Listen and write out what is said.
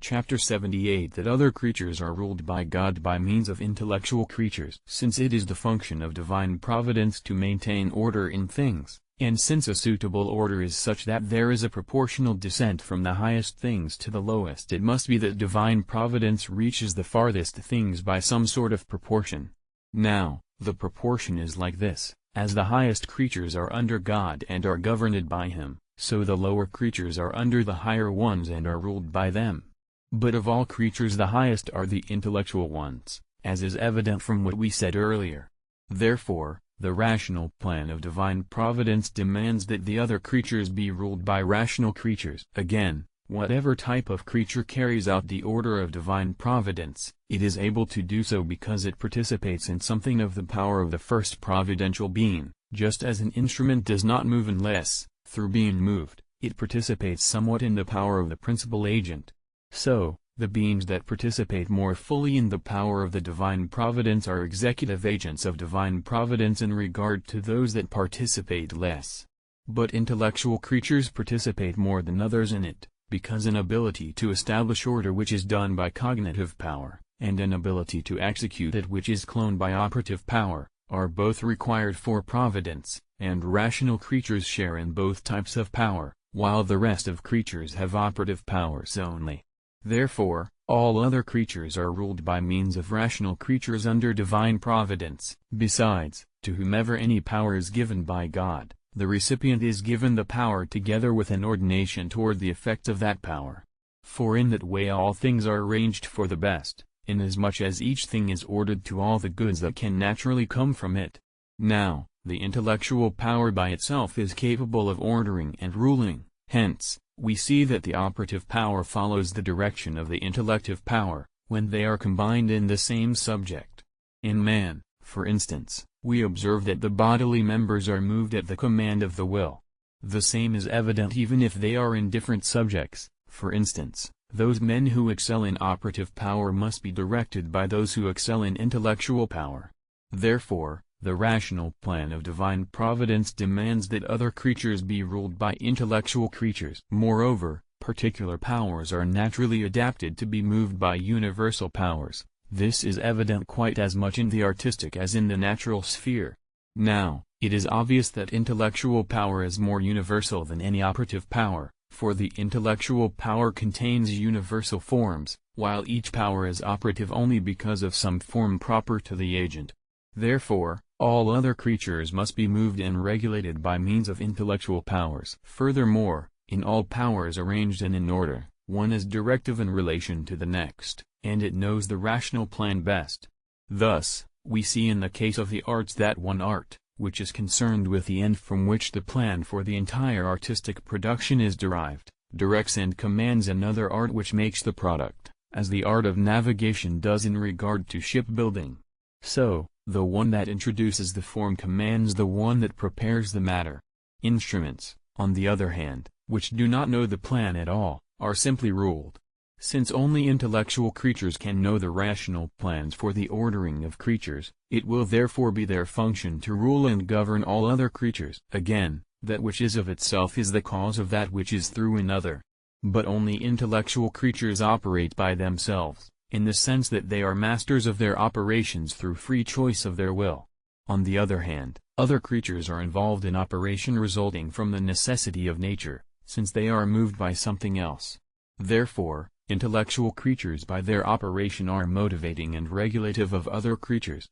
Chapter 78 That other creatures are ruled by God by means of intellectual creatures. Since it is the function of divine providence to maintain order in things, and since a suitable order is such that there is a proportional descent from the highest things to the lowest, it must be that divine providence reaches the farthest things by some sort of proportion. Now, the proportion is like this: as the highest creatures are under God and are governed by Him, so the lower creatures are under the higher ones and are ruled by them. But of all creatures the highest are the intellectual ones, as is evident from what we said earlier. Therefore, the rational plan of divine providence demands that the other creatures be ruled by rational creatures. Again, whatever type of creature carries out the order of divine providence, it is able to do so because it participates in something of the power of the first providential being, just as an instrument does not move unless, through being moved, it participates somewhat in the power of the principal agent. So, the beings that participate more fully in the power of the divine providence are executive agents of divine providence in regard to those that participate less. But intellectual creatures participate more than others in it, because an ability to establish order which is done by cognitive power, and an ability to execute it which is cloned by operative power, are both required for providence, and rational creatures share in both types of power, while the rest of creatures have operative powers only. Therefore, all other creatures are ruled by means of rational creatures under divine providence. Besides, to whomever any power is given by God, the recipient is given the power together with an ordination toward the effect of that power. For in that way all things are arranged for the best, inasmuch as each thing is ordered to all the goods that can naturally come from it. Now, the intellectual power by itself is capable of ordering and ruling, hence, we see that the operative power follows the direction of the intellective power, when they are combined in the same subject. In man, for instance, we observe that the bodily members are moved at the command of the will. The same is evident even if they are in different subjects. For instance, those men who excel in operative power must be directed by those who excel in intellectual power. Therefore, the rational plan of divine providence demands that other creatures be ruled by intellectual creatures. Moreover, particular powers are naturally adapted to be moved by universal powers. This is evident quite as much in the artistic as in the natural sphere. Now, it is obvious that intellectual power is more universal than any operative power, for the intellectual power contains universal forms, while each power is operative only because of some form proper to the agent. Therefore, all other creatures must be moved and regulated by means of intellectual powers. Furthermore, in all powers arranged and in order, one is directive in relation to the next, and it knows the rational plan best. Thus, we see in the case of the arts that one art, which is concerned with the end from which the plan for the entire artistic production is derived, directs and commands another art which makes the product, as the art of navigation does in regard to shipbuilding. So, the one that introduces the form commands the one that prepares the matter. Instruments, on the other hand, which do not know the plan at all, are simply ruled. Since only intellectual creatures can know the rational plans for the ordering of creatures, it will therefore be their function to rule and govern all other creatures. Again, that which is of itself is the cause of that which is through another. But only intellectual creatures operate by themselves, in the sense that they are masters of their operations through free choice of their will. On the other hand, other creatures are involved in operation resulting from the necessity of nature, since they are moved by something else. Therefore, intellectual creatures by their operation are motivating and regulative of other creatures.